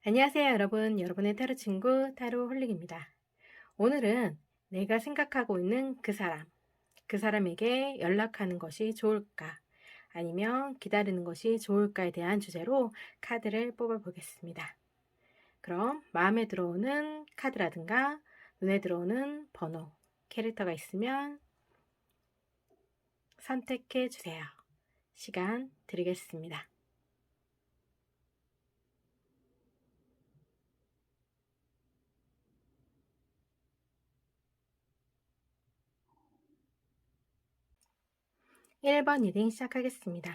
안녕하세요, 여러분. 여러분의 타로 친구 타로 홀릭입니다. 오늘은 내가 생각하고 있는 그 사람에게 연락하는 것이 좋을까? 아니면 기다리는 것이 좋을까에 대한 주제로 카드를 뽑아 보겠습니다. 그럼 마음에 들어오는 카드라든가 눈에 들어오는 번호, 캐릭터가 있으면 선택해 주세요. 시간 드리겠습니다. 1번 리딩 시작하겠습니다.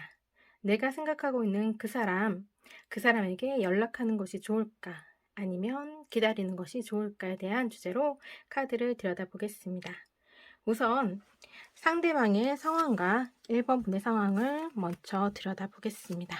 내가 생각하고 있는 그 사람에게 연락하는 것이 좋을까? 아니면 기다리는 것이 좋을까에 대한 주제로 카드를 들여다보겠습니다. 우선 상대방의 상황과 1번 분의 상황을 먼저 들여다보겠습니다.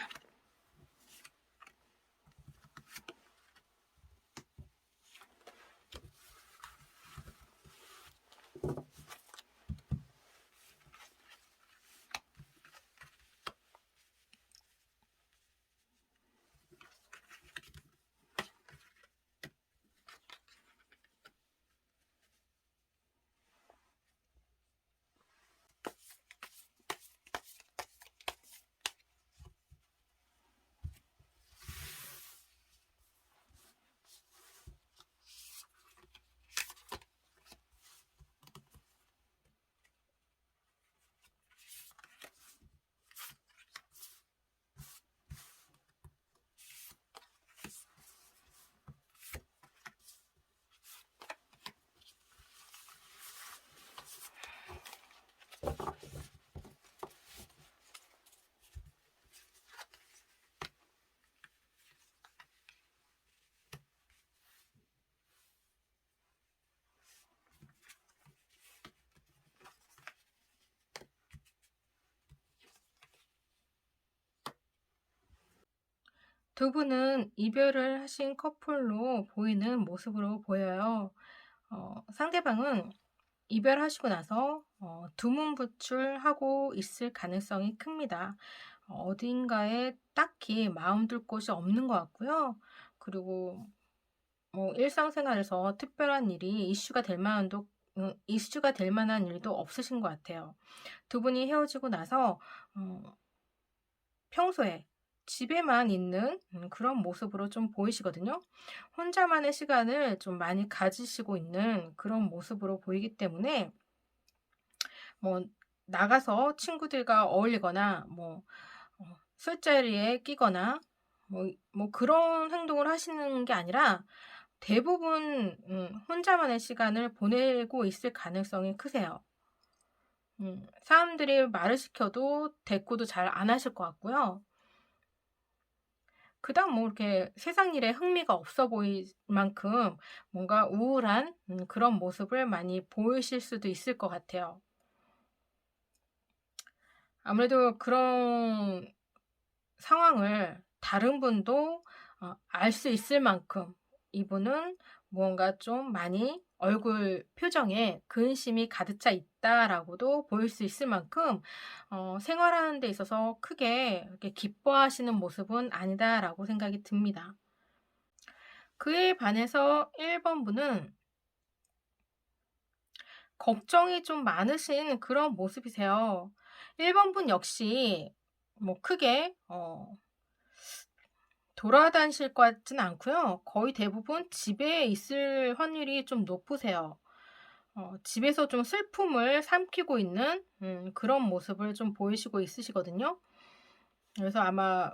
두 분은 이별을 하신 커플로 보이는 모습으로 보여요. 상대방은 이별하시고 나서 두문불출하고 있을 가능성이 큽니다. 어딘가에 딱히 마음 둘 곳이 없는 것 같고요. 그리고 일상생활에서 특별한 일이 이슈가 될 만한 일도 없으신 것 같아요. 두 분이 헤어지고 나서 평소에 집에만 있는 그런 모습으로 좀 보이시거든요. 혼자만의 시간을 좀 많이 가지시고 있는 그런 모습으로 보이기 때문에 뭐 나가서 친구들과 어울리거나 술자리에 끼거나 그런 행동을 하시는 게 아니라 대부분 혼자만의 시간을 보내고 있을 가능성이 크세요. 사람들이 말을 시켜도 대꾸도 잘 안 하실 것 같고요. 그닥 이렇게 세상 일에 흥미가 없어 보일 만큼 뭔가 우울한 그런 모습을 많이 보이실 수도 있을 것 같아요. 아무래도 그런 상황을 다른 분도 알 수 있을 만큼 이분은 무언가 좀 많이 얼굴 표정에 근심이 가득 차 있다라고도 보일 수 있을 만큼 생활하는 데 있어서 크게 이렇게 기뻐하시는 모습은 아니다라고 생각이 듭니다. 그에 반해서 1번 분은 걱정이 좀 많으신 그런 모습이세요. 1번 분 역시 크게 돌아다니실 것 같진 않고요. 거의 대부분 집에 있을 확률이 좀 높으세요. 집에서 좀 슬픔을 삼키고 있는 그런 모습을 좀 보이시고 있으시거든요. 그래서 아마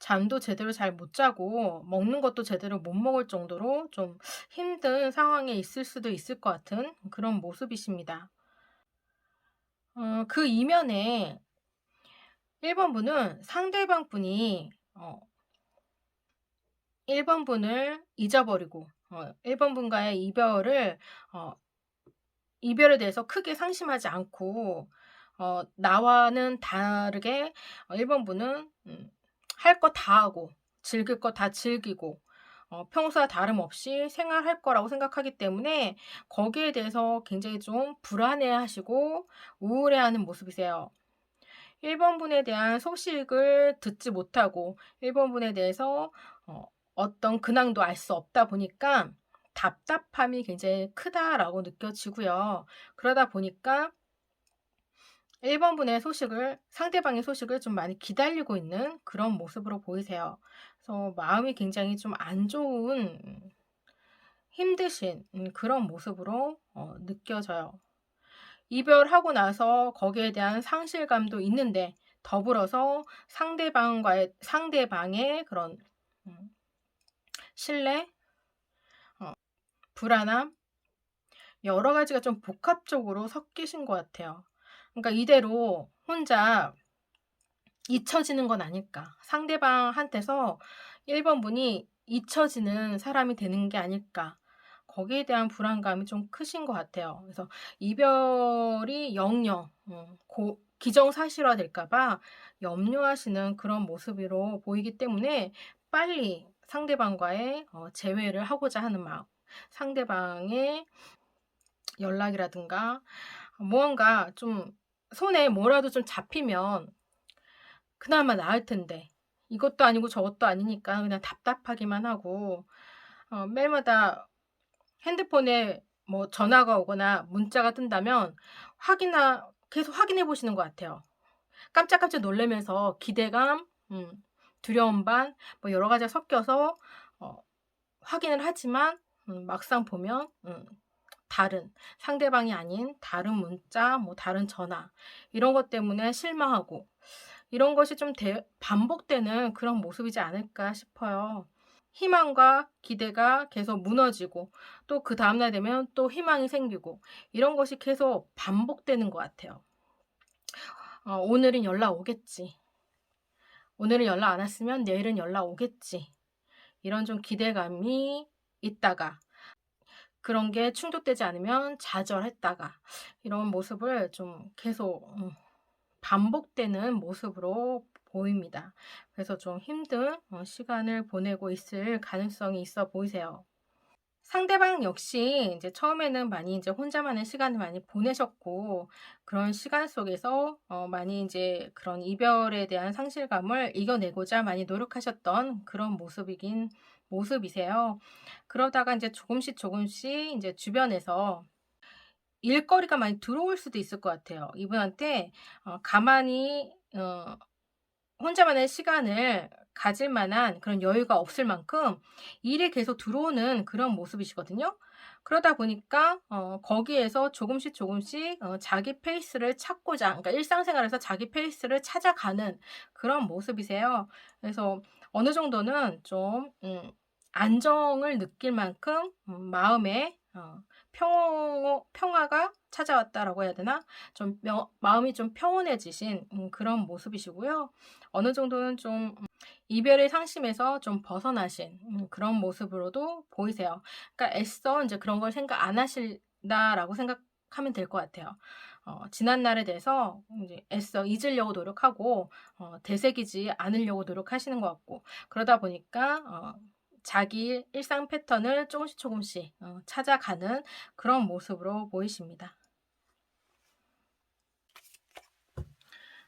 잠도 제대로 잘 못 자고 먹는 것도 제대로 못 먹을 정도로 좀 힘든 상황에 있을 수도 있을 것 같은 그런 모습이십니다. 그 이면에 1번 분은 상대방 분이 1번 분을 잊어버리고 1번 분과의 이별에 대해서 크게 상심하지 않고 나와는 다르게 1번 분은 할 거 다 하고 즐길 거 다 즐기고 평소와 다름없이 생활할 거라고 생각하기 때문에 거기에 대해서 굉장히 좀 불안해하시고 우울해하는 모습이세요. 1번 분에 대한 소식을 듣지 못하고 1번 분에 대해서 어떤 근황도 알 수 없다 보니까 답답함이 굉장히 크다라고 느껴지고요. 그러다 보니까 1번 분의 소식을 상대방의 소식을 좀 많이 기다리고 있는 그런 모습으로 보이세요. 그래서 마음이 굉장히 좀 안 좋은 힘드신 그런 모습으로 느껴져요. 이별하고 나서 거기에 대한 상실감도 있는데 더불어서 상대방의 그런 음 신뢰, 불안함 여러 가지가 좀 복합적으로 섞이신 것 같아요. 그러니까 이대로 혼자 잊혀지는 건 아닐까. 상대방한테서 1번 분이 잊혀지는 사람이 되는 게 아닐까. 거기에 대한 불안감이 좀 크신 것 같아요. 그래서 이별이 영영 기정사실화 될까 봐 염려하시는 그런 모습으로 보이기 때문에 빨리 상대방과의 재회를 하고자 하는 마음, 상대방의 연락이라든가 무언가 좀 손에 뭐라도 좀 잡히면 그나마 나을 텐데 이것도 아니고 저것도 아니니까 그냥 답답하기만 하고 매일마다 핸드폰에 뭐 전화가 오거나 문자가 뜬다면 계속 확인해 보시는 것 같아요. 깜짝깜짝 놀라면서 기대감, 두려움 반 뭐 여러 가지가 섞여서 어 확인을 하지만 막상 보면 다른 상대방이 아닌 다른 문자, 뭐 다른 전화 이런 것 때문에 실망하고 이런 것이 좀 반복되는 그런 모습이지 않을까 싶어요. 희망과 기대가 계속 무너지고 또 그 다음날 되면 또 희망이 생기고 이런 것이 계속 반복되는 것 같아요. 오늘은 연락 오겠지. 오늘은 연락 안 왔으면 내일은 연락 오겠지. 이런 좀 기대감이 있다가 그런 게 충족되지 않으면 좌절했다가 이런 모습을 좀 계속 반복되는 모습으로 보입니다. 그래서 좀 힘든 시간을 보내고 있을 가능성이 있어 보이세요. 상대방 역시 이제 처음에는 많이 이제 혼자만의 시간을 많이 보내셨고 그런 시간 속에서 많이 이제 그런 이별에 대한 상실감을 이겨내고자 많이 노력하셨던 그런 모습이세요. 그러다가 이제 조금씩 이제 주변에서 일거리가 많이 들어올 수도 있을 것 같아요. 이분한테 가만히 혼자만의 시간을 가질 만한 그런 여유가 없을 만큼 일이 계속 들어오는 그런 모습이시거든요. 그러다 보니까 거기에서 조금씩 자기 페이스를 찾고자 그러니까 일상생활에서 자기 페이스를 찾아가는 그런 모습이세요. 그래서 어느 정도는 좀 안정을 느낄 만큼 마음에 평화가 찾아왔다라고 해야 되나? 좀 마음이 좀 평온해지신 그런 모습이시고요. 어느 정도는 좀 이별의 상심에서 좀 벗어나신 그런 모습으로도 보이세요. 그러니까 애써 이제 그런 걸 생각 안 하신다라고 생각하면 될 것 같아요. 지난 날에 대해서 이제 애써 잊으려고 노력하고 되새기지 않으려고 노력하시는 것 같고 그러다 보니까 자기 일상 패턴을 조금씩 찾아가는 그런 모습으로 보이십니다.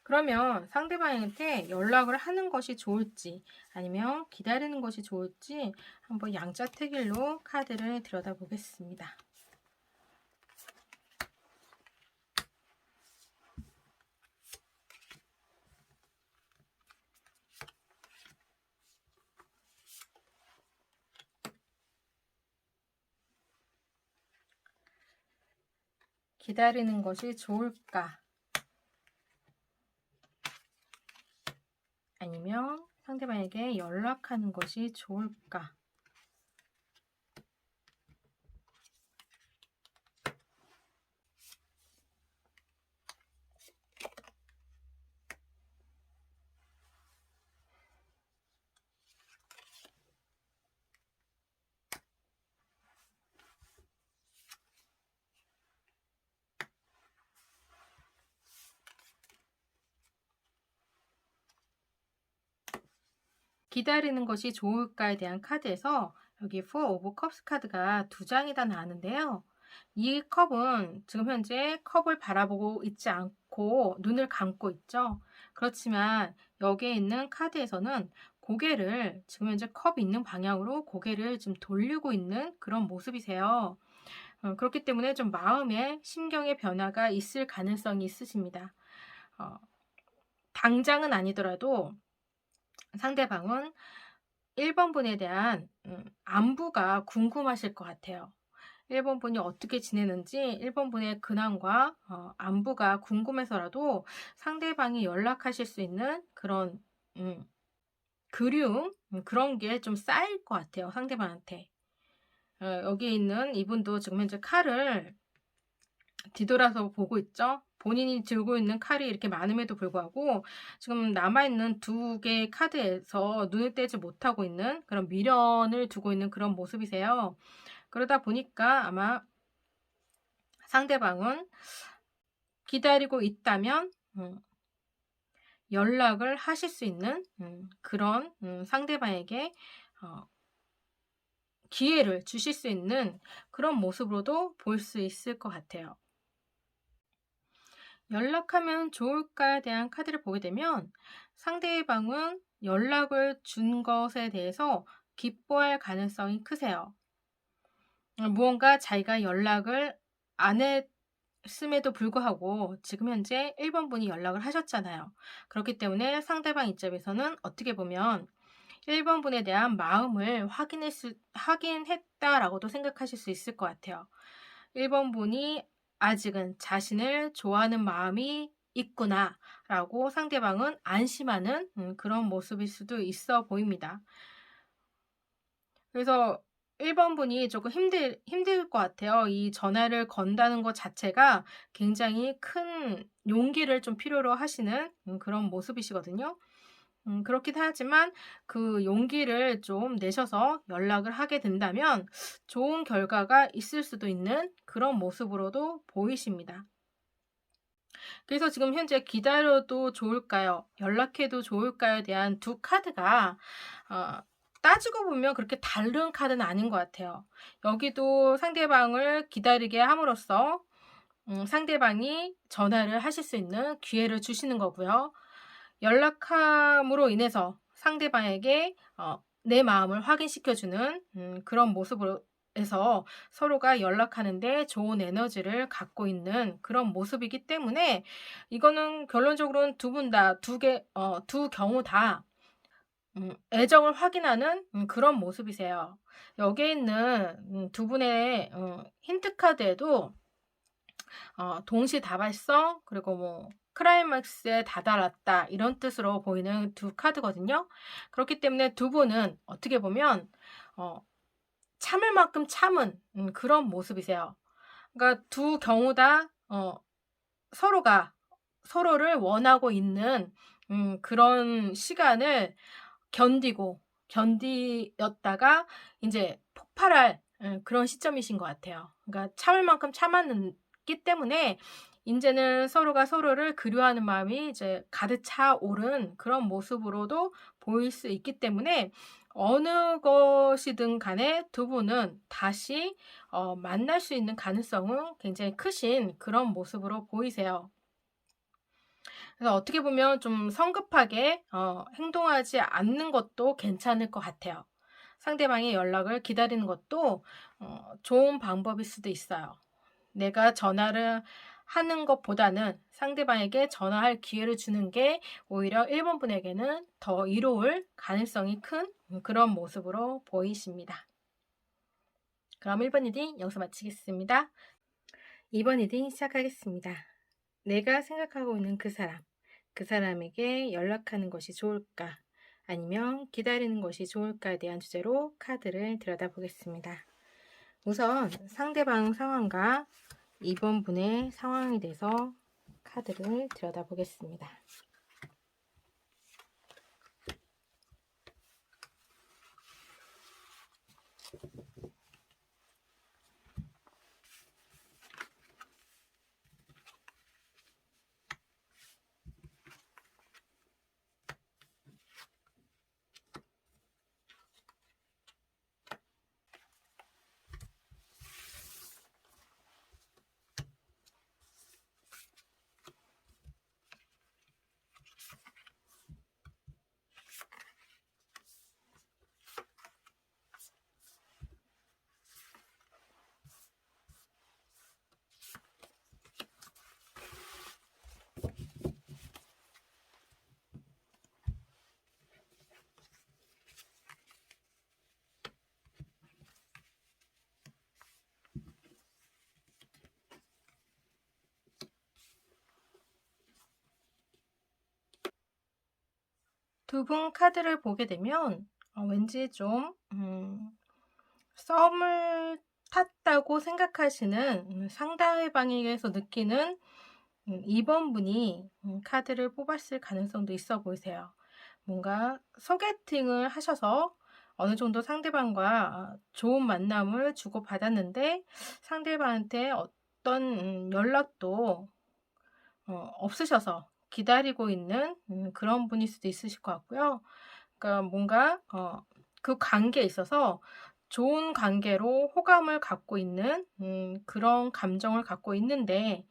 그러면 상대방한테 연락을 하는 것이 좋을지 아니면 기다리는 것이 좋을지 한번 양자택일로 카드를 들여다보겠습니다. 기다리는 것이 좋을까? 아니면 상대방에게 연락하는 것이 좋을까? 기다리는 것이 좋을까에 대한 카드에서 여기 Four of Cups 카드가 2장이 다 나왔는데요. 이 컵은 지금 현재 컵을 바라보고 있지 않고 눈을 감고 있죠. 그렇지만 여기에 있는 카드에서는 고개를 지금 현재 컵이 있는 방향으로 고개를 좀 돌리고 있는 그런 모습이세요. 그렇기 때문에 좀 마음에 심경의 변화가 있을 가능성이 있으십니다. 어 당장은 아니더라도 상대방은 1번 분에 대한 안부가 궁금하실 것 같아요. 1번 분이 어떻게 지내는지 1번 분의 근황과 안부가 궁금해서라도 상대방이 연락하실 수 있는 그런 음 그리움, 그런 게 좀 쌓일 것 같아요, 상대방한테. 여기 있는 이분도 지금 현재 칼을 뒤돌아서 보고 있죠. 본인이 들고 있는 칼이 이렇게 많음에도 불구하고 지금 남아 있는 두 개의 카드에서 눈을 떼지 못하고 있는 그런 미련을 두고 있는 그런 모습이세요. 그러다 보니까 아마 상대방은 기다리고 있다면 연락을 하실 수 있는 그런 상대방에게 어 기회를 주실 수 있는 그런 모습으로도 볼 수 있을 것 같아요. 연락하면 좋을까에 대한 카드를 보게 되면 상대방은 연락을 준 것에 대해서 기뻐할 가능성이 크세요. 무언가 자기가 연락을 안 했음에도 불구하고 지금 현재 1번 분이 연락을 하셨잖아요. 그렇기 때문에 상대방 입장에서는 어떻게 보면 1번 분에 대한 마음을 확인했다라고도 생각하실 수 있을 것 같아요. 1번 분이 아직은 자신을 좋아하는 마음이 있구나라고 상대방은 안심하는 그런 모습일 수도 있어 보입니다. 그래서 1번 분이 조금 힘들 것 같아요. 이 전화를 건다는 것 자체가 굉장히 큰 용기를 좀 필요로 하시는 그런 모습이시거든요. 그렇긴 하지만 그 용기를 좀 내셔서 연락을 하게 된다면 좋은 결과가 있을 수도 있는 그런 모습으로도 보이십니다. 그래서 지금 현재 기다려도 좋을까요? 연락해도 좋을까요?에 대한 두 카드가 어 따지고 보면 그렇게 다른 카드는 아닌 것 같아요. 여기도 상대방을 기다리게 함으로써 상대방이 전화를 하실 수 있는 기회를 주시는 거고요. 연락함으로 인해서 상대방에게 내 마음을 확인시켜 주는 그런 모습으로 해서 서로가 연락하는 데 좋은 에너지를 갖고 있는 그런 모습이기 때문에 이거는 결론적으로는 두 분 다 두 경우 다 애정을 확인하는 그런 모습이세요. 여기에 있는 두 분의 힌트 카드에도 동시다발성 그리고 뭐 클라이맥스에 다다랐다 이런 뜻으로 보이는 두 카드거든요. 그렇기 때문에 두 분은 어떻게 보면 어 참을 만큼 참은 그런 모습이세요. 그러니까 두 경우 다 서로가 서로를 원하고 있는 그런 시간을 견디고 견디었다가 인제 폭발할 그런 시점이신 것 같아요. 그러니까 참을 만큼 참았기 때문에 인제는 서로가 서로를 그리워하는 마음이 이제 가득 차오른 그런 모습으로도 보일 수 있기 때문에 어느 것이든 간에 두 분은 다시 만날 수 있는 가능성은 굉장히 크신 그런 모습으로 보이세요. 그래서 어떻게 보면 좀 성급하게 행동하지 않는 것도 괜찮을 것 같아요. 상대방의 연락을 기다리는 것도 좋은 방법일 수도 있어요. 내가 전화를 하는 것보다는 상대방에게 전화할 기회를 주는 게 오히려 1번 분에게는 더 이로울 가능성이 큰 그런 모습으로 보이십니다. 그럼 1번 리딩 여기서 마치겠습니다. 2번 리딩 시작하겠습니다. 내가 생각하고 있는 그 사람, 그 사람에게 연락하는 것이 좋을까? 아니면 기다리는 것이 좋을까에 대한 주제로 카드를 들여다보겠습니다. 우선 상대방 상황과 2번 분의 상황에 대해서 카드를 들여다보겠습니다. 두 분 카드를 보게 되면 왠지 좀 썸을 탔다고 생각하시는 상대방에게서 느끼는 2번 분이 카드를 뽑았을 가능성도 있어 보이세요. 뭔가 소개팅을 하셔서 어느 정도 상대방과 좋은 만남을 주고받았는데 상대방한테 어떤 연락도 없으셔서 기다리고 있는 그런 분일 수도 있으실 것 같고요. 그러니까 뭔가 그 관계에 있어서 좋은 관계로 호감을 갖고 있는 그런 감정을 갖고 있는데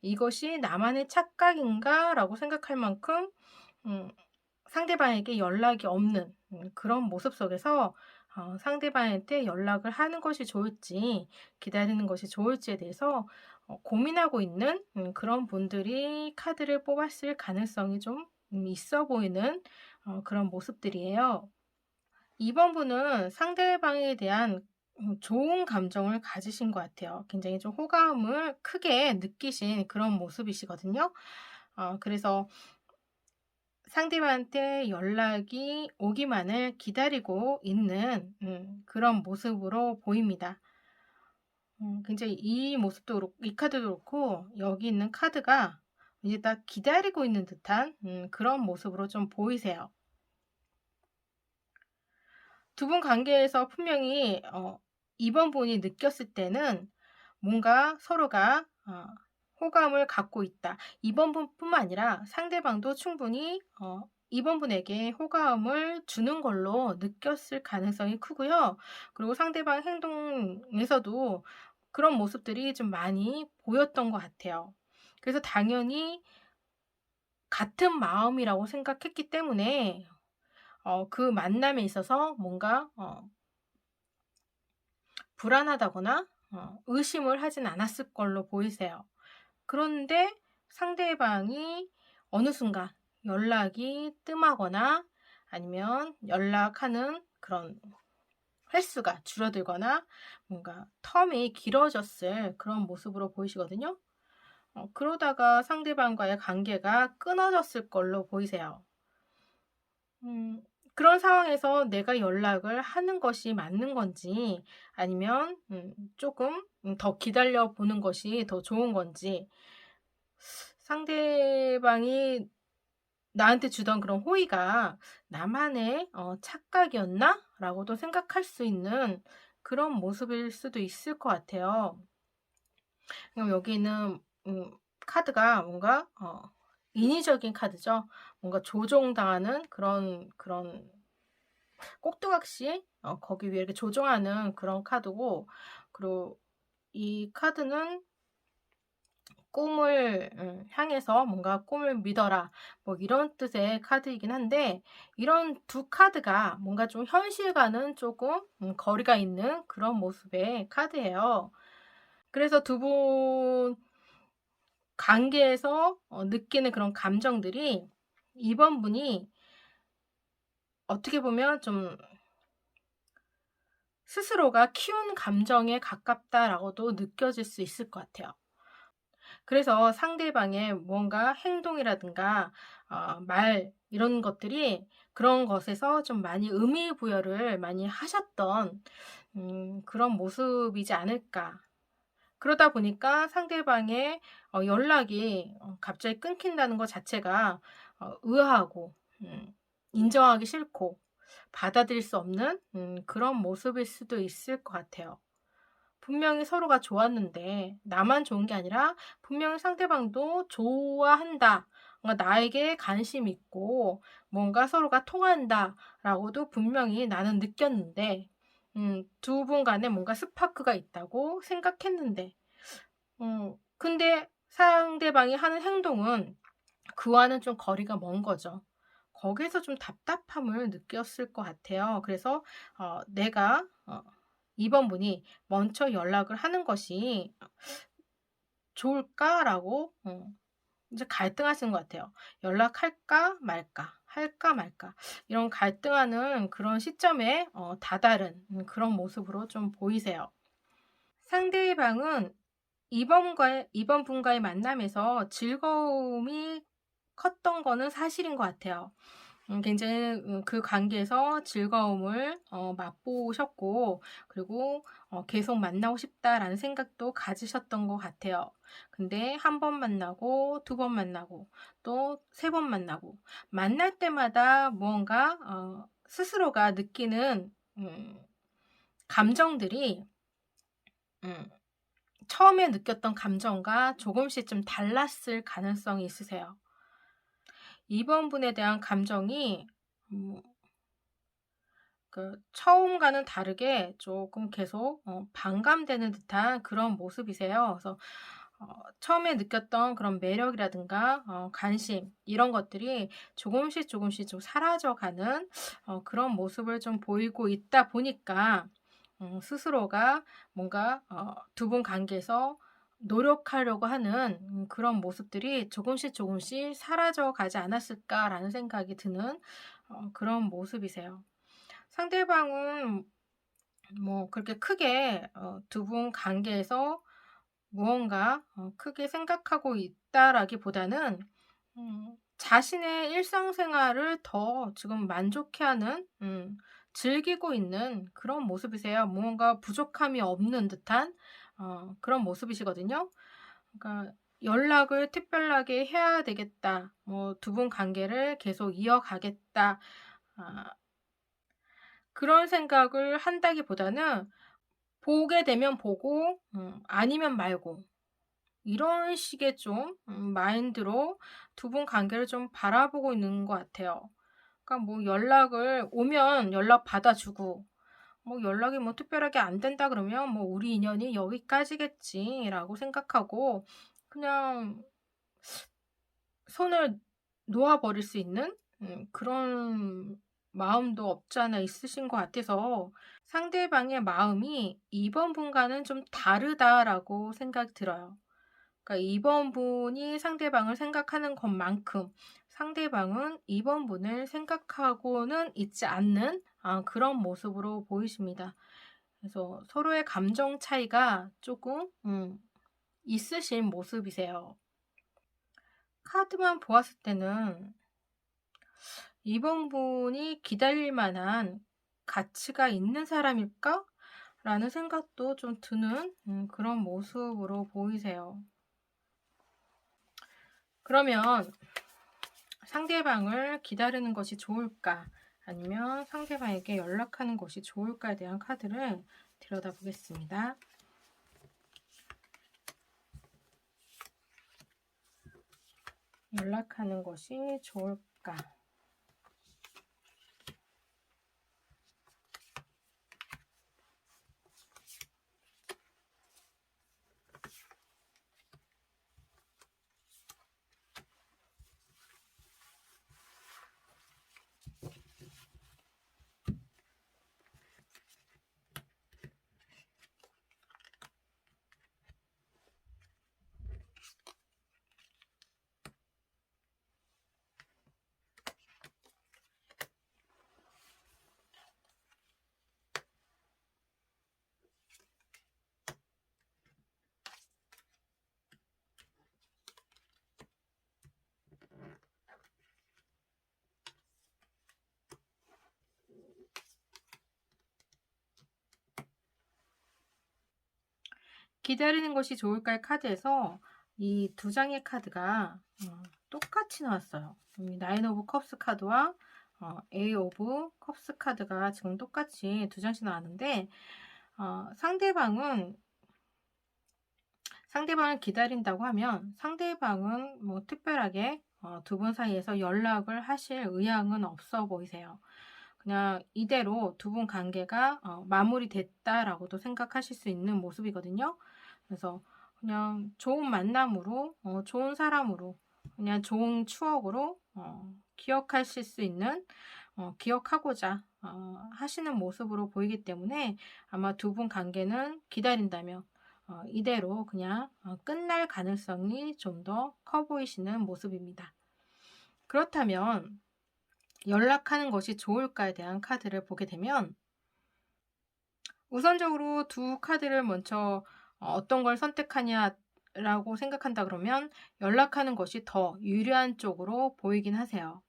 '이것이 나만의 착각인가?'라고 생각할 만큼 음 상대방에게 연락이 없는 그런 모습 속에서 상대방한테 연락을 하는 것이 좋을지 기다리는 것이 좋을지에 대해서 고민하고 있는 그런 분들이 카드를 뽑았을 가능성이 좀 있어 보이는 그런 모습들이에요. 2번 분은 상대방에 대한 좋은 감정을 가지신 것 같아요. 굉장히 좀 호감을 크게 느끼신 그런 모습이시거든요. 그래서 상대방한테 연락이 오기만을 기다리고 있는 그런 모습으로 보입니다. 굉장히 이 모습도 그렇고 이 카드도 그렇고 여기 있는 카드가 이제 딱 기다리고 있는 듯한 그런 모습으로 좀 보이세요. 두 분 관계에서 분명히 이번 분이 느꼈을 때는 뭔가 서로가 호감을 갖고 있다. 이번 분뿐만 아니라 상대방도 충분히 이번 분에게 호감을 주는 걸로 느꼈을 가능성이 크고요. 그리고 상대방 행동에서도 그런 모습들이 좀 많이 보였던 것 같아요. 그래서 당연히 같은 마음이라고 생각했기 때문에 그 만남에 있어서 뭔가 불안하다거나 의심을 하진 않았을 걸로 보이세요. 그런데 상대방이 어느 순간 연락이 뜸하거나 아니면 연락하는 그런 횟수가 줄어들거나 뭔가 텀이 길어졌을 그런 모습으로 보이시거든요. 그러다가 상대방과의 관계가 끊어졌을 걸로 보이세요. 음 그런 상황에서 내가 연락을 하는 것이 맞는 건지 아니면 쪼금 더 기다려 보는 것이 더 좋은 건지 상대방이 나한테 주던 그런 호의가 '나만의 착각이었나?'라고도 생각할 수 있는 그런 모습일 수도 있을 것 같아요. 그럼 여기 있는 카드가 뭔가 인위적인 카드죠. 뭔가 조종당하는 그런 꼭두각시 거기 위에 이렇게 조종하는 그런 카드고 그리고 이 카드는 꿈을 향해서 뭔가 '꿈을 믿어라.' 뭐 이런 뜻의 카드이긴 한데 이런 두 카드가 뭔가 좀 현실과는 쪼금 거리가 있는 그런 모습의 카드예요. 그래서 두 분 관계에서 느끼는 그런 감정들이 이번 분이 어떻게 보면 좀 스스로가 키운 감정에 가깝다라고도 느껴질 수 있을 것 같아요. 그래서 상대방의 뭔가 행동이라든가 말 이런 것들이 그런 것에서 좀 많이 의미 부여를 많이 하셨던 그런 모습이지 않을까. 그러다 보니까 상대방의 연락이 갑자기 끊긴다는 것 자체가 의아하고 인정하기 싫고 받아들일 수 없는 그런 모습일 수도 있을 것 같아요. 분명히 서로가 좋았는데 나만 좋은 게 아니라 분명히 상대방도 좋아한다. 뭔가 나에게 관심 있고 뭔가 서로가 통한다라고도 분명히 나는 느꼈는데 두 분 간에 뭔가 스파크가 있다고 생각했는데 근데 상대방이 하는 행동은 그와는 좀 거리가 먼 거죠. 거기에서 좀 답답함을 느꼈을 것 같아요. 그래서 내가 이번 분이 먼저 연락을 하는 것이 좋을까라고 이제 갈등하시는 것 같아요. 연락할까 말까, 할까 말까 이런 갈등하는 그런 시점에 다다른 그런 모습으로 좀 보이세요. 상대방은 이번 분과의 만남에서 즐거움이 컸던 거는 사실인 것 같아요. 굉장히 그 관계에서 즐거움을 맛보셨고, 그리고 '계속 만나고 싶다.'라는 생각도 가지셨던 것 같아요. 근데 한 번 만나고 두 번 만나고 또 세 번 만나고 만날 때마다 무언가 스스로가 느끼는 감정들이 음 처음에 느꼈던 감정과 조금씩 좀 달랐을 가능성이 있으세요. 이번 분에 대한 감정이 음 처음과는 다르게 조금 계속 반감되는 듯한 그런 모습이세요. 그래서 처음에 느꼈던 그런 매력이라든가 관심 이런 것들이 조금씩 조금씩 좀 사라져가는 그런 모습을 좀 보이고 있다 보니까 스스로가 뭔가 두 분 관계에서 노력하려고 하는 그런 모습들이 조금씩 조금씩 사라져 가지 않았을까라는 생각이 드는 그런 모습이세요. 상대방은 뭐 그렇게 크게 두 분 관계에서 무언가 크게 생각하고 있다라기보다는 자신의 일상생활을 더 지금 만족해하는, 즐기고 있는 그런 모습이세요. 무언가 부족함이 없는 듯한 그런 모습이시거든요. 그러니까 '연락을 특별하게 해야 되겠다.' 뭐 '두 분 관계를 계속 이어가겠다.' 아 그런 생각을 한다기보다는 보게 되면 보고 아니면 말고 이런 식의 좀 마인드로 두 분 관계를 좀 바라보고 있는 것 같아요. 그러니까 뭐 연락을 오면 연락 받아 주고, 뭐 연락이 뭐 특별하게 안 된다 그러면 뭐 '우리 인연이 여기까지겠지.'라고 생각하고 그냥 손을 놓아 버릴 수 있는 그런 마음도 없지 않아 있으신 것 같아서 '상대방의 마음이 이번 분과는 좀 다르다.'라고 생각이 들어요. 그러니까 이번 분이 상대방을 생각하는 것만큼 상대방은 이번 분을 생각하고는 있지 않는 그런 모습으로 보이십니다. 그래서 서로의 감정 차이가 조금 있으신 모습이세요. 카드만 보았을 때는 '이번 분이 기다릴 만한 가치가 있는 사람일까?' 라는 생각도 좀 드는 그런 모습으로 보이세요. 그러면 상대방을 기다리는 것이 좋을까? 아니면 상대방에게 연락하는 것이 좋을까에 대한 카드를 들여다보겠습니다. 연락하는 것이 좋을까? 기다리는 것이 좋을까의 카드에서 이 두 장의 카드가 똑같이 나왔어요. 이 나인 오브 컵스 카드와 에이 오브 컵스 카드가 지금 똑같이 두 장씩 나왔는데 상대방을 기다린다고 하면 상대방은 뭐 특별하게 두 분 사이에서 연락을 하실 의향은 없어 보이세요. 그냥 이대로 두 분 관계가 마무리됐다라고도 생각하실 수 있는 모습이거든요. 그래서 그냥 좋은 만남으로, 좋은 사람으로, 그냥 좋은 추억으로 기억하실 수 있는, 기억하고자 하시는 모습으로 보이기 때문에 아마 두 분 관계는 기다린다면 이대로 그냥 끝날 가능성이 좀 더 커 보이시는 모습입니다. 그렇다면 연락하는 것이 좋을까에 대한 카드를 보게 되면 우선적으로 두 카드를 먼저 어떤 걸 선택하냐라고 생각한다 그러면 연락하는 것이 더 유리한 쪽으로 보이긴 하세요.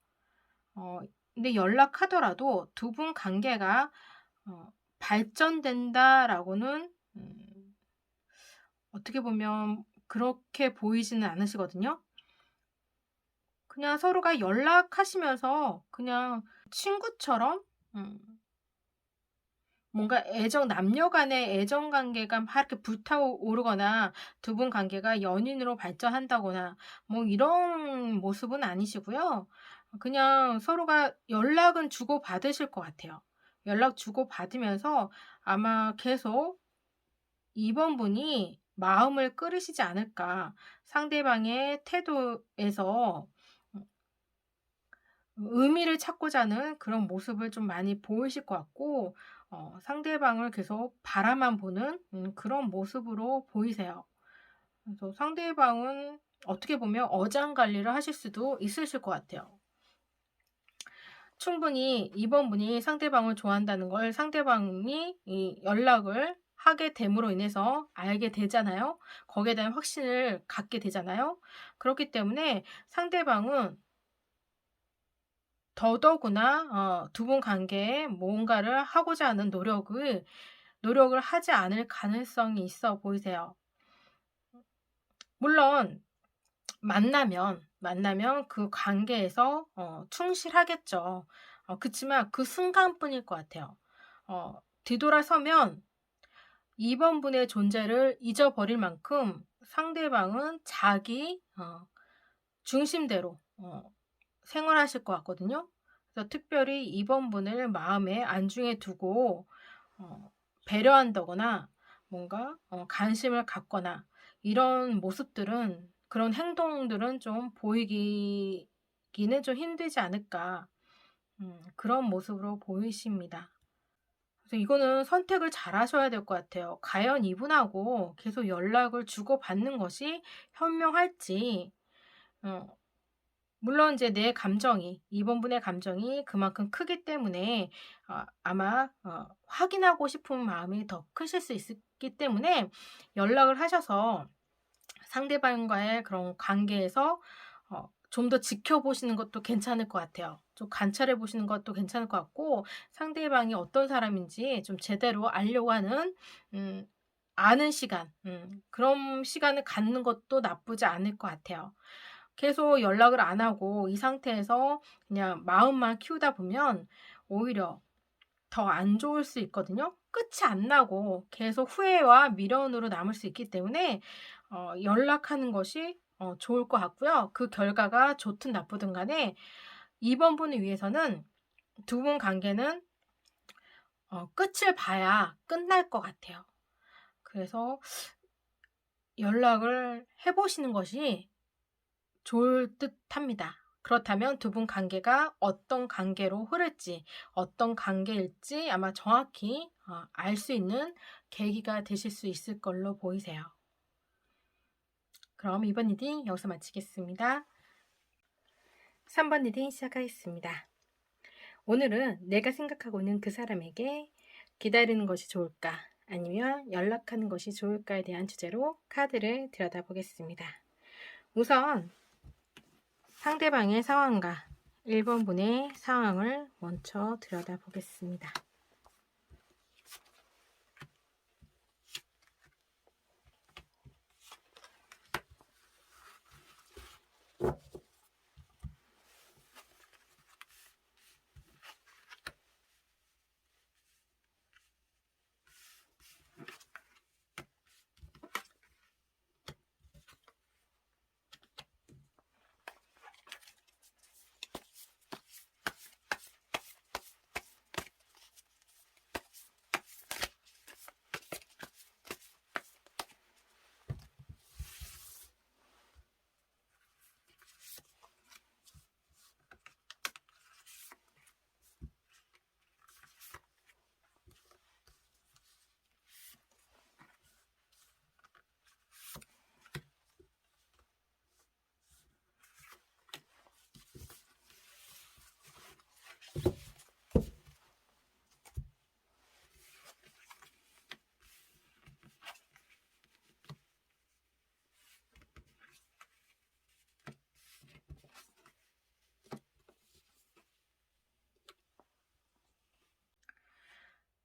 어 근데 연락하더라도 두 분 관계가 발전된다라고는 어떻게 보면 그렇게 보이지는 않으시거든요. 그냥 서로가 연락하시면서 그냥 친구처럼 음 뭔가 남녀 간의 애정 관계가 막 이렇게 불타오르거나 두 분 관계가 연인으로 발전한다거나 뭐 이런 모습은 아니시고요. 그냥 서로가 연락은 주고받으실 것 같아요. 연락 주고받으면서 아마 계속 이번 분이 마음을 끌으시지 않을까. 상대방의 태도에서 의미를 찾고자 하는 그런 모습을 좀 많이 보이실 것 같고 상대방을 계속 바라만 보는 그런 모습으로 보이세요. 그래서 상대방은 어떻게 보면 어장관리를 하실 수도 있으실 것 같아요. 충분히 이번 분이 상대방을 좋아한다는 걸 상대방이 이 연락을 하게 됨으로 인해서 알게 되잖아요. 거기에 대한 확신을 갖게 되잖아요. 그렇기 때문에 상대방은 더더구나 두 분 관계에 뭔가를 하고자 하는 노력을 하지 않을 가능성이 있어 보이세요. 물론 만나면 그 관계에서 충실하겠죠. 그치만 그 순간뿐일 것 같아요. 뒤돌아서면 이번 분의 존재를 잊어버릴 만큼 상대방은 자기 중심대로 생활하실 것 같거든요. 그래서 특별히 이번 분을 마음에 안중에 두고 배려한다거나 뭔가 관심을 갖거나 이런 모습들은 그런 행동들은 좀 보이기는 좀 힘들지 않을까. 그런 모습으로 보이십니다. 그래서 이거는 선택을 잘 하셔야 될 것 같아요. 과연 이분하고 계속 연락을 주고받는 것이 현명할지, 어, 물론 이제 내 감정이 이번 분의 감정이 그만큼 크기 때문에 아마 확인하고 싶은 마음이 더 크실 수 있기 때문에 연락을 하셔서 상대방과의 그런 관계에서 좀 더 지켜보시는 것도 괜찮을 것 같아요. 좀 관찰해 보시는 것도 괜찮을 것 같고 상대방이 어떤 사람인지 좀 제대로 알려고 하는 음 아는 시간 그런 시간을 갖는 것도 나쁘지 않을 것 같아요. 계속 연락을 안 하고 이 상태에서 그냥 마음만 키우다 보면 오히려 더 안 좋을 수 있거든요. 끝이 안 나고 계속 후회와 미련으로 남을 수 있기 때문에 연락하는 것이 좋을 것 같고요. 그 결과가 좋든 나쁘든 간에 이번 분을 위해서는 두 분 관계는 끝을 봐야 끝날 것 같아요. 그래서 연락을 해 보시는 것이 좋을 듯합니다. 그렇다면 두 분 관계가 어떤 관계로 흐를지, 어떤 관계일지 아마 정확히 알 수 있는 계기가 되실 수 있을 걸로 보이세요. 그럼 2번 리딩 여기서 마치겠습니다. 3번 리딩 시작하겠습니다. 오늘은 내가 생각하고 있는 그 사람에게 기다리는 것이 좋을까? 아니면 연락하는 것이 좋을까에 대한 주제로 카드를 들여다보겠습니다. 우선 상대방의 상황과 1번 분의 상황을 먼저 들여다보겠습니다.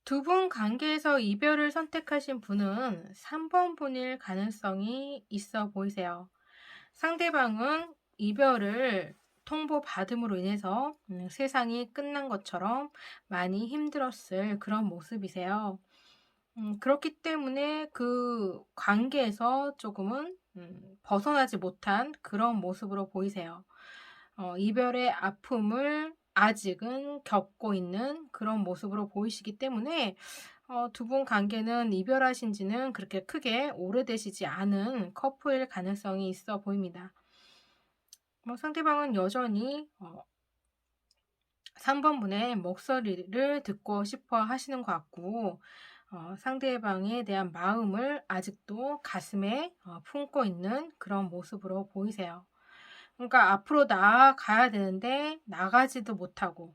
두 분 관계에서 이별을 선택하신 분은 3번 분일 가능성이 있어 보이세요. 상대방은 이별을 통보받음으로 인해서 세상이 끝난 것처럼 많이 힘들었을 그런 모습이세요. 그렇기 때문에 그 관계에서 조금은 벗어나지 못한 그런 모습으로 보이세요. 이별의 아픔을 아직은 겪고 있는 그런 모습으로 보이시기 때문에 두 분 관계는 이별하신 지는 그렇게 크게 오래되시지 않은 커플일 가능성이 있어 보입니다. 상대방은 여전히 3번 분의 목소리를 듣고 싶어 하시는 것 같고, 상대방에 대한 마음을 아직도 가슴에 품고 있는 그런 모습으로 보이세요. 그러니까 앞으로 나아가야 되는데 나가지도 못하고,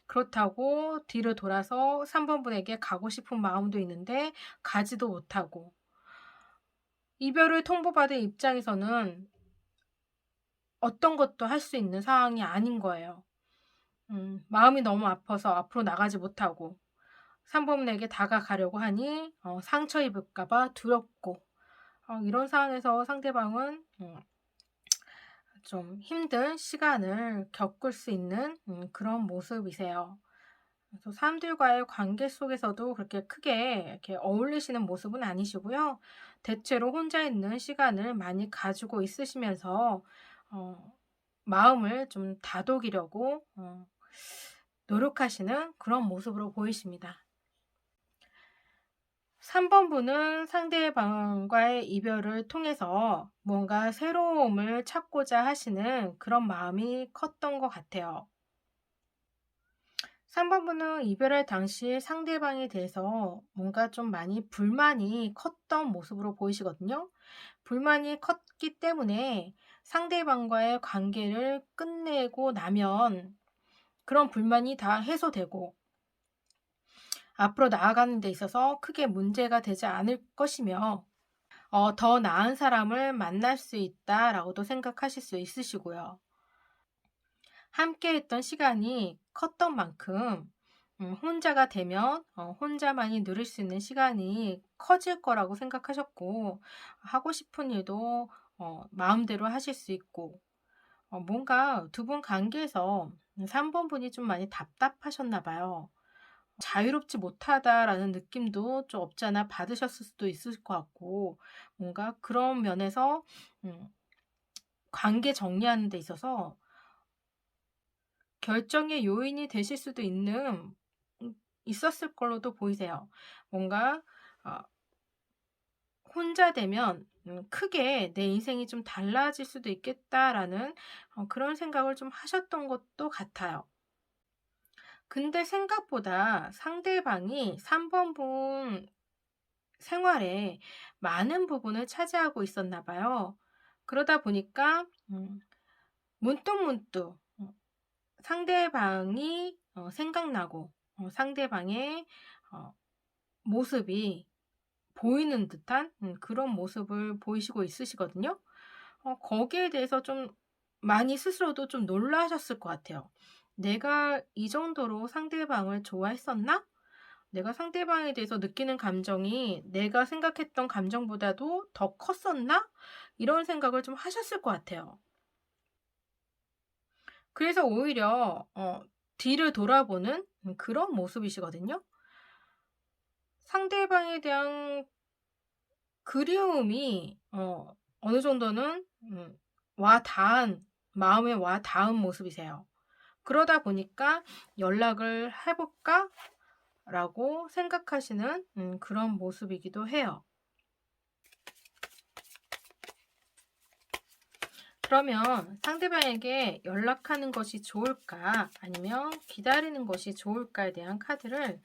그렇다고 뒤를 돌아서 3번 분에게 가고 싶은 마음도 있는데 가지도 못하고, 이별을 통보받은 입장에서는 어떤 것도 할 수 있는 상황이 아닌 거예요. 마음이 너무 아파서 앞으로 나가지 못하고 3번 분에게 다가가려고 하니 상처 입을까 봐 두렵고, 이런 상황에서 상대방은 좀 힘든 시간을 겪을 수 있는 그런 모습이세요. 그래서 사람들과의 관계 속에서도 그렇게 크게 이렇게 어울리시는 모습은 아니시고요. 대체로 혼자 있는 시간을 많이 가지고 있으시면서 어 마음을 좀 다독이려고 노력하시는 그런 모습으로 보이십니다. 3번 분은 상대방과의 이별을 통해서 뭔가 새로움을 찾고자 하시는 그런 마음이 컸던 것 같아요. 3번 분은 이별할 당시 상대방에 대해서 뭔가 좀 많이 불만이 컸던 모습으로 보이시거든요. 불만이 컸기 때문에 상대방과의 관계를 끝내고 나면 그런 불만이 다 해소되고 앞으로 나아가는 데 있어서 크게 문제가 되지 않을 것이며 더 나은 사람을 만날 수 있다라고도 생각하실 수 있으시고요. 함께 했던 시간이 컸던 만큼 혼자가 되면 혼자만이 누릴 수 있는 시간이 커질 거라고 생각하셨고, 하고 싶은 일도 마음대로 하실 수 있고, 뭔가 두 분 관계에서 3번 분이 좀 많이 답답하셨나 봐요. 자유롭지 못하다라는 느낌도 좀 없지 않아 받으셨을 수도 있을 것 같고, 뭔가 그런 면에서 음, 관계 정리하는 데 있어서 결정의 요인이 되실 수도 있었을 걸로도 보이세요. 뭔가 어, 혼자 되면 크게 내 인생이 좀 달라질 수도 있겠다라는 그런 생각을 좀 하셨던 것도 같아요. 근데 생각보다 상대방이 3번 분 생활에 많은 부분을 차지하고 있었나 봐요. 그러다 보니까 문득문득 상대방이 생각나고 상대방의 어 모습이 보이는 듯한 그런 모습을 보이시고 있으시거든요. 거기에 대해서 좀 많이 스스로도 좀 놀라셨을 것 같아요. '내가 이 정도로 상대방을 좋아했었나? 내가 상대방에 대해서 느끼는 감정이 내가 생각했던 감정보다도 더 컸었나?' 이런 생각을 좀 하셨을 것 같아요. 그래서 오히려 뒤를 돌아보는 그런 모습이시거든요. 상대방에 대한 그리움이 어느 정도는 와 닿은 마음에 와 닿은 모습이세요. 그러다 보니까 '연락을 해 볼까?'라고 생각하시는 그런 모습이기도 해요. 그러면 상대방에게 연락하는 것이 좋을까 아니면 기다리는 것이 좋을까에 대한 카드를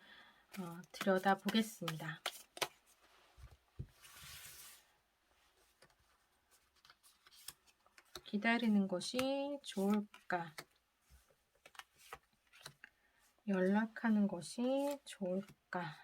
들여다보겠습니다. 기다리는 것이 좋을까? 연락하는 것이 좋을까?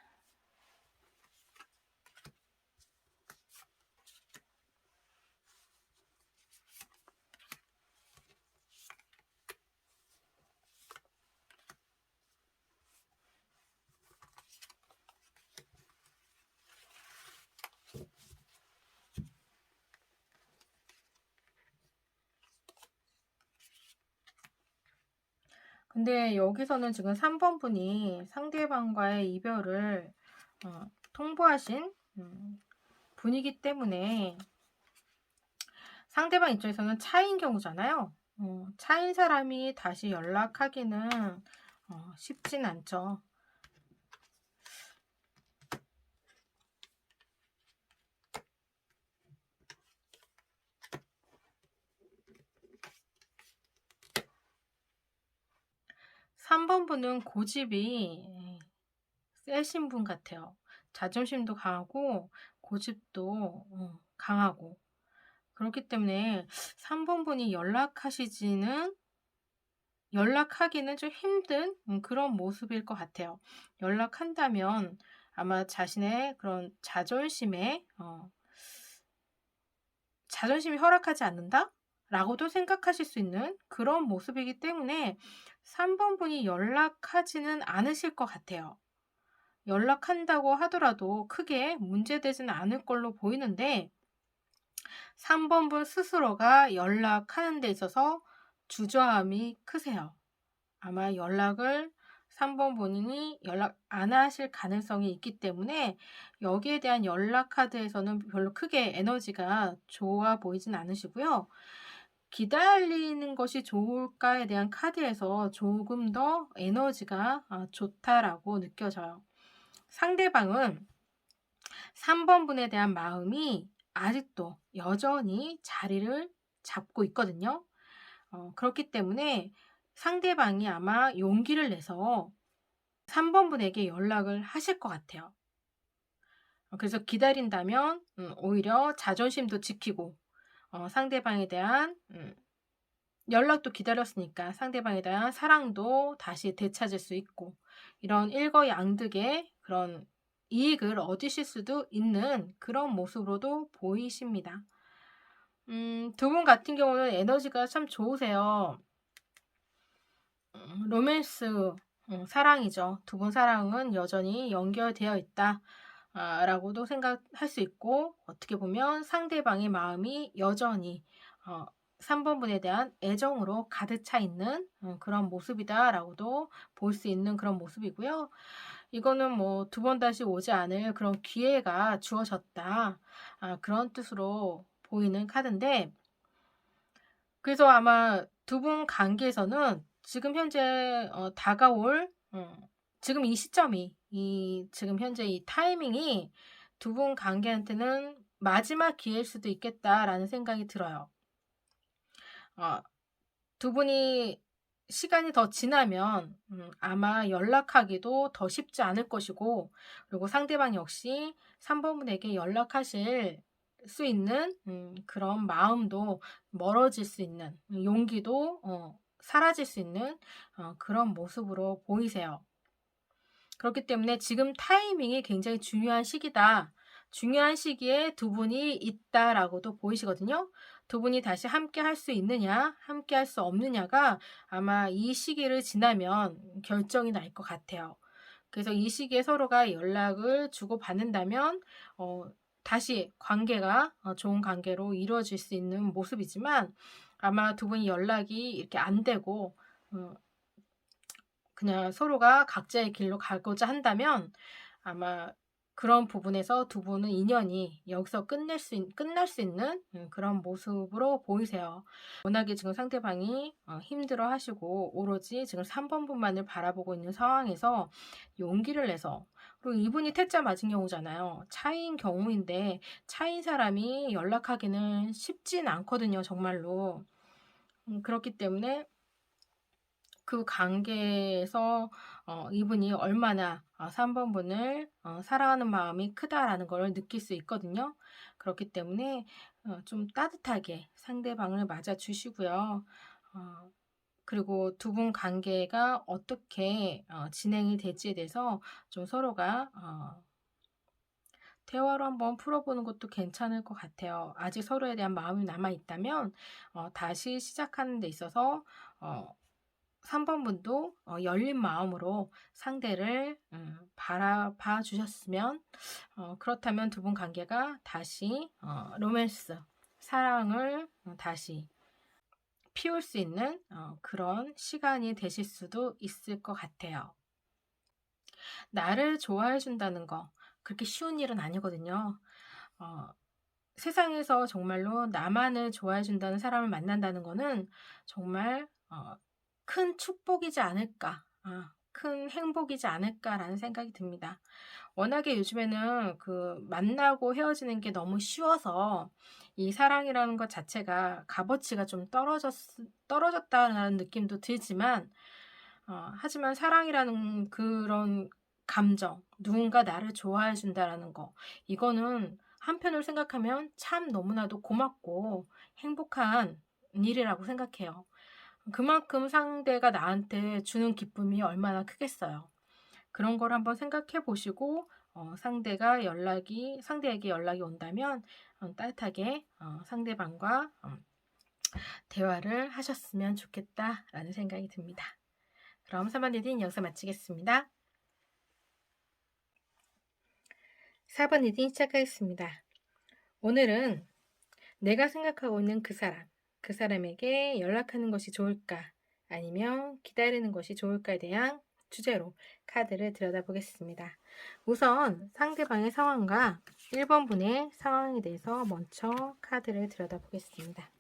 근데 여기서는 지금 3번 분이 상대방과의 이별을 통보하신 분이기 때문에 상대방 입장에서는 차인 경우잖아요. 차인 사람이 다시 연락하기는 쉽진 않죠. 3번 분은 고집이 세신 분 같아요. 자존심도 강하고 고집도 강하고 그렇기 때문에 3번 분이 연락하기는 좀 힘든 그런 모습일 것 같아요. 연락한다면 아마 자신의 그런 자존심이 허락하지 않는다? 라고도 생각하실 수 있는 그런 모습이기 때문에 3번 분이 연락하지는 않으실 것 같아요. 연락한다고 하더라도 크게 문제되지는 않을 걸로 보이는데 3번 분 스스로가 연락하는 데 있어서 주저함이 크세요. 아마 3번 본인이 연락 안 하실 가능성이 있기 때문에 여기에 대한 연락 카드에서는 별로 크게 에너지가 좋아 보이진 않으시고요. 기다리는 것이 좋을까에 대한 카드에서 조금 더 에너지가 좋다라고 느껴져요. 상대방은 3번 분에 대한 마음이 아직도 여전히 자리를 잡고 있거든요. 그렇기 때문에 상대방이 아마 용기를 내서 3번 분에게 연락을 하실 것 같아요. 그래서 기다린다면 오히려 자존심도 지키고 상대방에 대한 연락도 기다렸으니까 상대방에 대한 사랑도 다시 되찾을 수 있고 이런 일거양득의 그런 이익을 얻으실 수도 있는 그런 모습으로도 보이십니다. 두 분 같은 경우는 에너지가 참 좋으세요. 로맨스, 사랑이죠. 두 분 사랑은 여전히 연결되어 있다. 라고도 생각할 수 있고, 어떻게 보면 상대방의 마음이 여전히 3번 분에 대한 애정으로 가득 차 있는 그런 모습이다라고도 볼 수 있는 그런 모습이고요. 이거는 뭐 두 번 다시 오지 않을 그런 기회가 주어졌다. 그런 뜻으로 보이는 카드인데, 그래서 아마 두 분 관계에서는 지금 현재 다가올 지금 이 시점이 지금 현재 이 타이밍이 두 분 관계한테는 마지막 기회일 수도 있겠다라는 생각이 들어요. 두 분이 시간이 더 지나면 아마 연락하기도 더 쉽지 않을 것이고 그리고 상대방 역시 3번 분에게 연락하실 수 있는 그런 마음도 멀어질 수 있는 용기도 사라질 수 있는 그런 모습으로 보이세요. 그렇기 때문에 지금 타이밍이 굉장히 중요한 시기다. 중요한 시기에 두 분이 있다라고도 보이시거든요. 두 분이 다시 함께 할 수 있느냐, 함께 할 수 없느냐가 아마 이 시기를 지나면 결정이 날 것 같아요. 그래서 이 시기에 서로가 연락을 주고받는다면, 다시 관계가 좋은 관계로 이루어질 수 있는 모습이지만, 아마 두 분이 연락이 이렇게 안 되고, 그냥 서로가 각자의 길로 가고자 한다면 아마 그런 부분에서 두 분은 인연이 여기서 끝날 수 있는 그런 모습으로 보이세요. 워낙에 지금 상대방이 힘들어 하시고 오로지 지금 3번 분만을 바라보고 있는 상황에서 용기를 내서 그리고 이분이 퇴짜 맞은 경우잖아요. 차인 경우인데 차인 사람이 연락하기는 쉽진 않거든요. 정말로. 그렇기 때문에 그 관계에서 이분이 얼마나 3번 분을 사랑하는 마음이 크다라는 걸 느낄 수 있거든요. 그렇기 때문에 좀 따뜻하게 상대방을 맞아주시고요. 그리고 두 분 관계가 어떻게 진행이 될지에 대해서 좀 서로가 대화로 한번 풀어보는 것도 괜찮을 것 같아요. 아직 서로에 대한 마음이 남아있다면 다시 시작하는 데 있어서 3번 분도 열린 마음으로 상대를 바라봐 주셨으면 그렇다면 두 분 관계가 다시 로맨스, 사랑을 다시 피울 수 있는 그런 시간이 되실 수도 있을 것 같아요. 나를 좋아해 준다는 거 그렇게 쉬운 일은 아니거든요. 어 세상에서 정말로 나만을 좋아해 준다는 사람을 만난다는 거는 정말 큰 축복이지 않을까, 큰 행복이지 않을까라는 생각이 듭니다. 워낙에 요즘에는 그 만나고 헤어지는 게 너무 쉬워서 이 사랑이라는 것 자체가 값어치가 좀 떨어졌다라는 느낌도 들지만, 하지만 사랑이라는 그런 감정, 누군가 나를 좋아해 준다라는 거, 이거는 한편으로 생각하면 참 너무나도 고맙고 행복한 일이라고 생각해요. 그만큼 상대가 나한테 주는 기쁨이 얼마나 크겠어요. 그런 걸 한번 생각해 보시고 상대에게 연락이 온다면 따뜻하게 상대방과 대화를 하셨으면 좋겠다라는 생각이 듭니다. 그럼 3번 리딩 여기서 마치겠습니다. 4번 리딩 시작하겠습니다. 오늘은 내가 생각하고 있는 그 사람에게 연락하는 것이 좋을까? 아니면 기다리는 것이 좋을까에 대한 주제로 카드를 들여다보겠습니다. 우선 상대방의 상황과 1번 분의 상황에 대해서 먼저 카드를 들여다보겠습니다.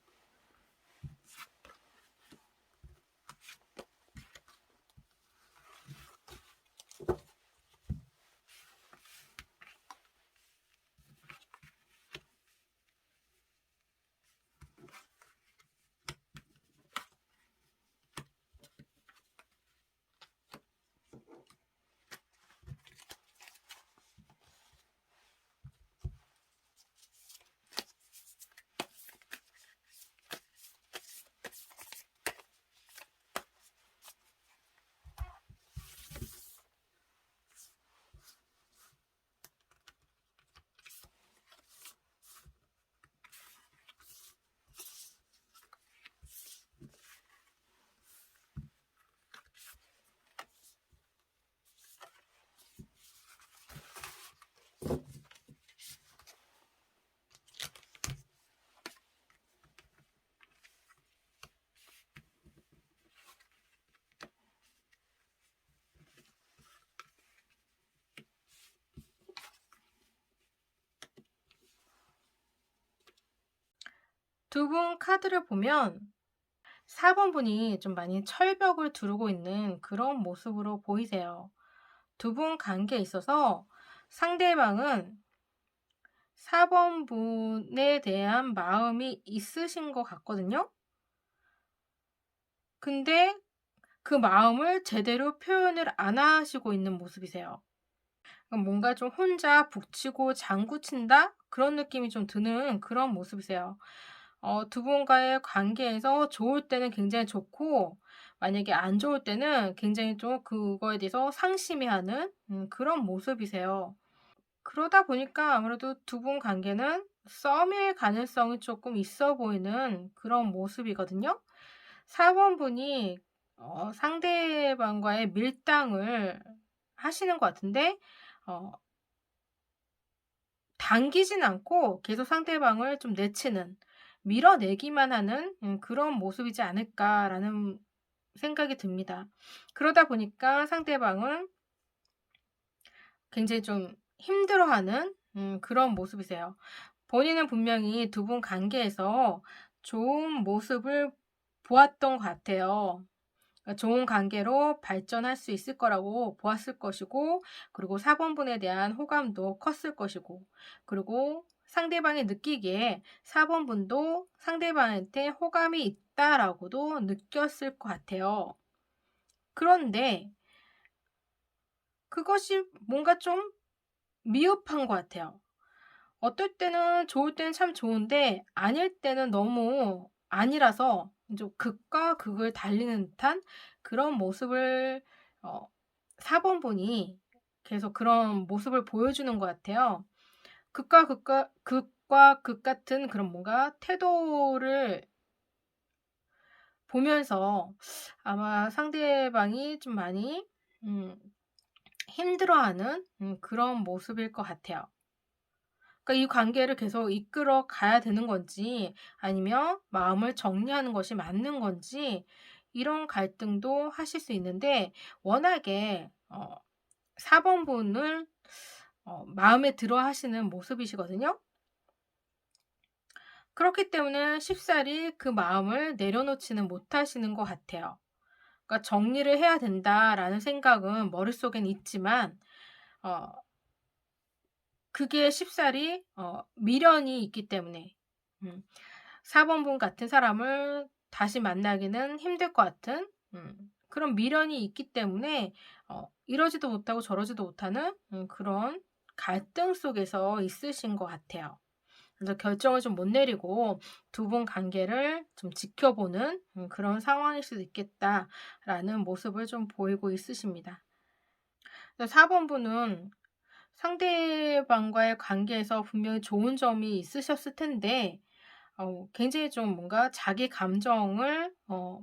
두 분 카드를 보면 4번 분이 좀 많이 철벽을 두르고 있는 그런 모습으로 보이세요. 두 분 관계에 있어서 상대방은 4번 분에 대한 마음이 있으신 것 같거든요. 근데 그 마음을 제대로 표현을 안 하시고 있는 모습이세요. 뭔가 좀 혼자 북치고 장구친다? 그런 느낌이 좀 드는 그런 모습이세요. 두 분과의 관계에서 좋을 때는 굉장히 좋고, 만약에 안 좋을 때는 굉장히 좀 그거에 대해서 상심해하는 그런 모습이세요. 그러다 보니까 아무래도 두 분 관계는 썸일 가능성이 조금 있어 보이는 그런 모습이거든요. 4번 분이 상대방과의 밀당을 하시는 것 같은데, 어, 당기진 않고 계속 상대방을 좀 내치는, 밀어내기만 하는 그런 모습이지 않을까라는 생각이 듭니다. 그러다 보니까 상대방은 굉장히 좀 힘들어하는 그런 모습이세요. 본인은 분명히 두 분 관계에서 좋은 모습을 보았던 것 같아요. 좋은 관계로 발전할 수 있을 거라고 보았을 것이고, 그리고 4번 분에 대한 호감도 컸을 것이고, 그리고 상대방이 느끼기에 4번 분도 상대방한테 호감이 있다라고도 느꼈을 것 같아요. 그런데 그것이 뭔가 좀 미흡한 것 같아요. 어떨 때는 좋을 때는 참 좋은데 아닐 때는 너무 아니라서 좀 극과 극을 달리는 듯한 그런 모습을 어 4번 분이 계속 그런 모습을 보여주는 것 같아요. 극과 극 같은 그런 뭔가 태도를 보면서 아마 상대방이 좀 많이 음 힘들어하는 그런 모습일 것 같아요. 그러니까 이 관계를 계속 이끌어 가야 되는 건지 아니면 마음을 정리하는 것이 맞는 건지 이런 갈등도 하실 수 있는데 워낙에 4 번분을 마음에 들어 하시는 모습이시거든요. 그렇기 때문에 쉽사리 그 마음을 내려놓지는 못하시는 것 같아요. 그러니까 '정리를 해야 된다.'라는 생각은 머릿속엔 있지만 어 그게 쉽사리 미련이 있기 때문에 음 4 번분 같은 사람을 다시 만나기는 힘들 것 같은 그런 미련이 있기 때문에 이러지도 못하고 저러지도 못하는 그런 갈등 속에서 있으신 것 같아요. 그래서 결정을 좀 못 내리고 두 분 관계를 좀 지켜보는 그런 상황일 수도 있겠다라는 모습을 좀 보이고 있으십니다. 그래서 4 번분은 상대방과의 관계에서 분명히 좋은 점이 있으셨을 텐데 굉장히 좀 뭔가 자기 감정을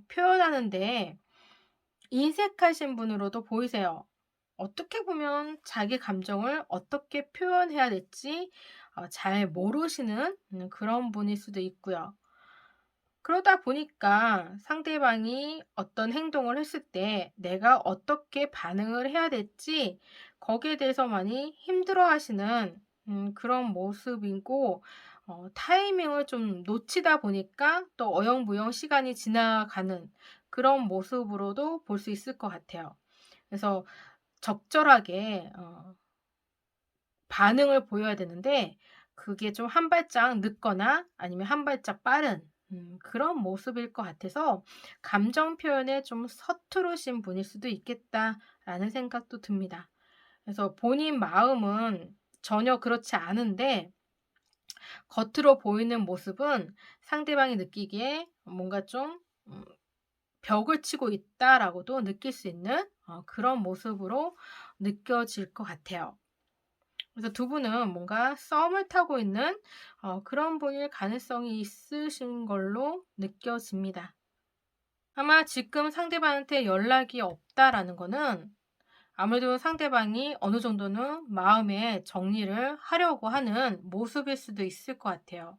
표현하는 데 인색하신 분으로도 보이세요. 어떻게 보면 자기 감정을 어떻게 표현해야 될지 잘 모르시는 그런 분일 수도 있고요. 그러다 보니까 상대방이 어떤 행동을 했을 때 내가 어떻게 반응을 해야 될지 거기에 대해서 많이 힘들어하시는 그런 모습이고 타이밍을 좀 놓치다 보니까 또 어영부영 시간이 지나가는 그런 모습으로도 볼 수 있을 것 같아요. 그래서 적절하게 반응을 보여야 되는데 그게 좀 한 발짝 늦거나 아니면 한 발짝 빠른 그런 모습일 것 같아서 '감정 표현에 좀 서투르신 분일 수도 있겠다.'라는 생각도 듭니다. 그래서 본인 마음은 전혀 그렇지 않은데 겉으로 보이는 모습은 상대방이 느끼기에 뭔가 좀 음 '벽을 치고 있다.'라고도 느낄 수 있는 그런 모습으로 느껴질 것 같아요. 그래서 두 분은 뭔가 썸을 타고 있는 그런 분일 가능성이 있으신 걸로 느껴집니다. 아마 지금 상대방한테 연락이 없다라는 거는 아무래도 상대방이 어느 정도는 마음의 정리를 하려고 하는 모습일 수도 있을 것 같아요.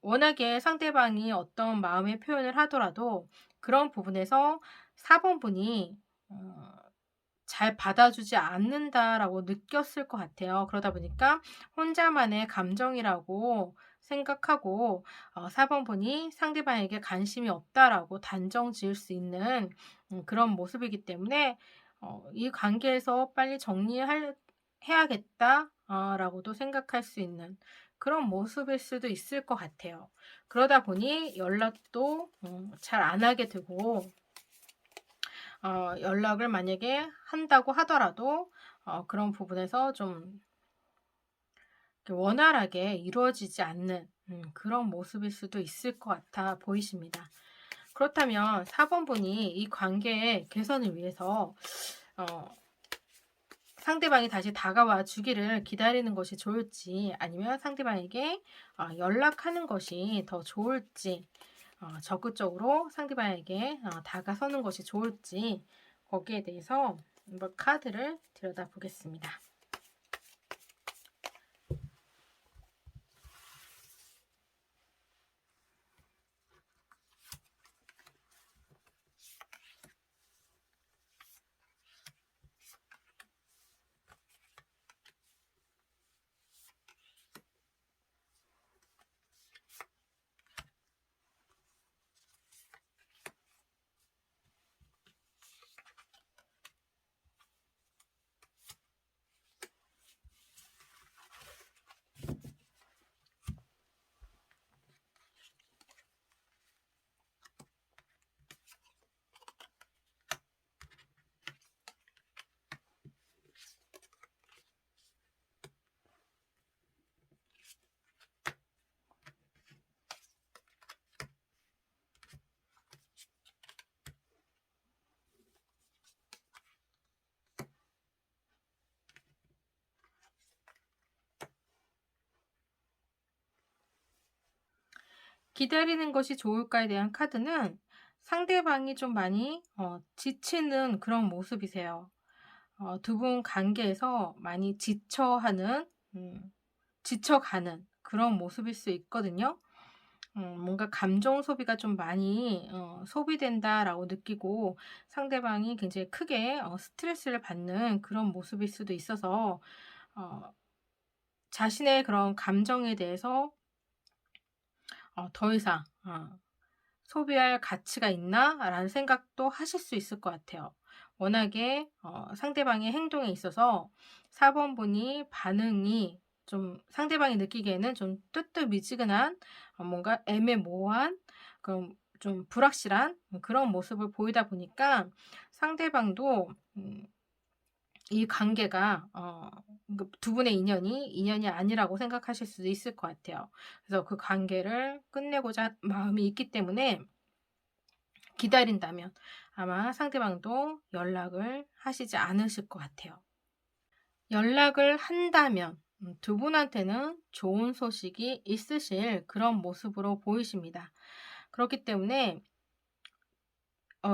워낙에 상대방이 어떤 마음의 표현을 하더라도 그런 부분에서 4 번분이 어 잘 받아주지 않는다라고 느꼈을 것 같아요. 그러다 보니까 혼자만의 감정이라고 생각하고 4 번분이 상대방에게 관심이 없다라고 단정 지을 수 있는 그런 모습이기 때문에 '이 관계에서 빨리 정리할 해야겠다.' 라고도 생각할 수 있는 그런 모습일 수도 있을 것 같아요. 그러다 보니 연락도 잘 안 하게 되고 연락을 만약에 한다고 하더라도 그런 부분에서 좀 이렇게 원활하게 이루어지지 않는 그런 모습일 수도 있을 것 같아 보이십니다. 그렇다면 4 번분이 이 관계의 개선을 위해서 어 상대방이 다시 다가와 주기를 기다리는 것이 좋을지 아니면 상대방에게 연락하는 것이 더 좋을지 적극적으로 상대방에게 다가서는 것이 좋을지 거기에 대해서 한번 카드를 들여다보겠습니다. 기다리는 것이 좋을까에 대한 카드는 상대방이 좀 많이 지치는 그런 모습이세요. 두 분 관계에서 많이 지쳐하는 지쳐가는 그런 모습일 수 있거든요. 뭔가 감정 소비가 좀 많이 소비된다라고 느끼고 상대방이 굉장히 크게 스트레스를 받는 그런 모습일 수도 있어서 어 자신의 그런 감정에 대해서 더 이상 '소비할 가치가 있나?'라는 생각도 하실 수 있을 것 같아요. 워낙에 상대방의 행동에 있어서 4 번분이 반응이 좀 상대방이 느끼기에는 좀 뜨뜻미지근한 뭔가 애매모호한 그런 좀 불확실한 그런 모습을 보이다 보니까 상대방도 이 관계가 두 분의 인연이 아니라고 생각하실 수도 있을 것 같아요. 그래서 그 관계를 끝내고자 마음이 있기 때문에 기다린다면 아마 상대방도 연락을 하시지 않으실 것 같아요. 연락을 한다면 두 분한테는 좋은 소식이 있으실 그런 모습으로 보이십니다. 그렇기 때문에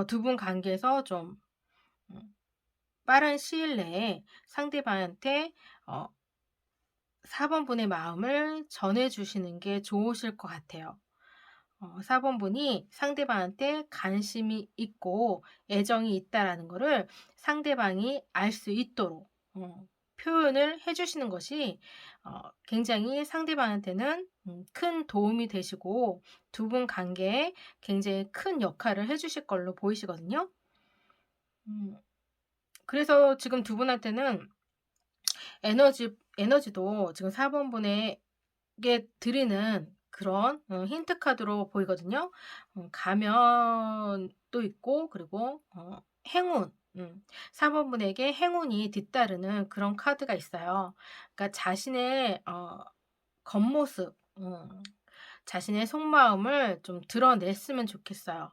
두 분 관계에서 좀 음 빠른 시일 내에 상대방한테 어 4 번분의 마음을 전해 주시는 게 좋으실 것 같아요. 4 번분이 상대방한테 관심이 있고 애정이 있다라는 거를 상대방이 알 수 있도록 표현을 해 주시는 것이 굉장히 상대방한테는 큰 도움이 되시고 두 분 관계에 굉장히 큰 역할을 해 주실 걸로 보이시거든요. 음 그래서 지금 두 분한테는 에너지도 지금 4 번분에게 드리는 그런 힌트 카드로 보이거든요. 가면도 있고 그리고 행운 4 번분에게 행운이 뒤따르는 그런 카드가 있어요. 그러니까 자신의 겉모습 자신의 속마음을 좀 드러냈으면 좋겠어요.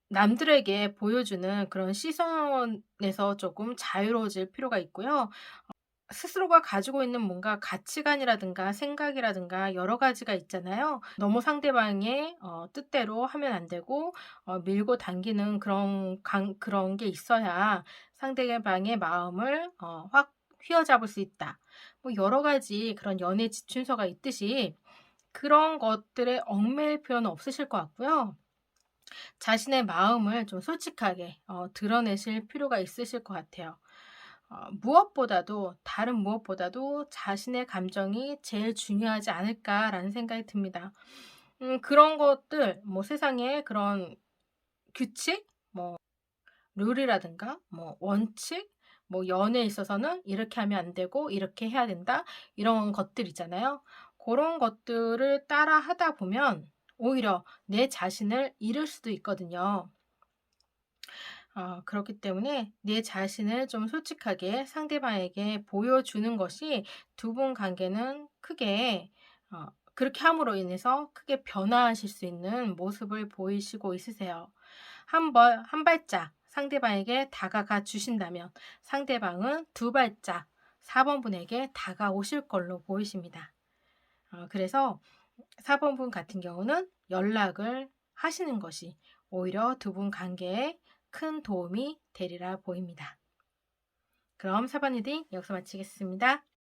남들에게 보여주는 그런 시선에서 조금 자유로워질 필요가 있고요. 스스로가 가지고 있는 뭔가 가치관이라든가 생각이라든가 여러 가지가 있잖아요. 너무 상대방의 뜻대로 하면 안 되고 밀고 당기는 그런 게 있어야 상대방의 마음을 확 휘어잡을 수 있다. 뭐 여러 가지 그런 연애 지침서가 있듯이 그런 것들에 얽매일 필요는 없으실 것 같고요. 자신의 마음을 좀 솔직하게 드러내실 필요가 있으실 것 같아요. 무엇보다도 다른 무엇보다도 '자신의 감정이 제일 중요하지 않을까.'라는 생각이 듭니다. 그런 것들 뭐 세상에 그런 규칙 뭐 룰이라든가 뭐 원칙 뭐 연애에 있어서는 이렇게 하면 안 되고 이렇게 해야 된다 이런 것들 있잖아요. 그런 것들을 따라하다 보면 오히려 내 자신을 잃을 수도 있거든요. 그렇기 때문에 내 자신을 좀 솔직하게 상대방에게 보여주는 것이 두 분 관계는 크게 그렇게 함으로 인해서 크게 변화하실 수 있는 모습을 보이시고 있으세요. 한 발짝 상대방에게 다가가 주신다면 상대방은 두 발짝 4 번분에게 다가오실 걸로 보이십니다. 그래서 4 번분 같은 경우는 연락을 하시는 것이 오히려 두 분 관계에 큰 도움이 되리라 보입니다. 그럼 4번 리딩 여기서 마치겠습니다.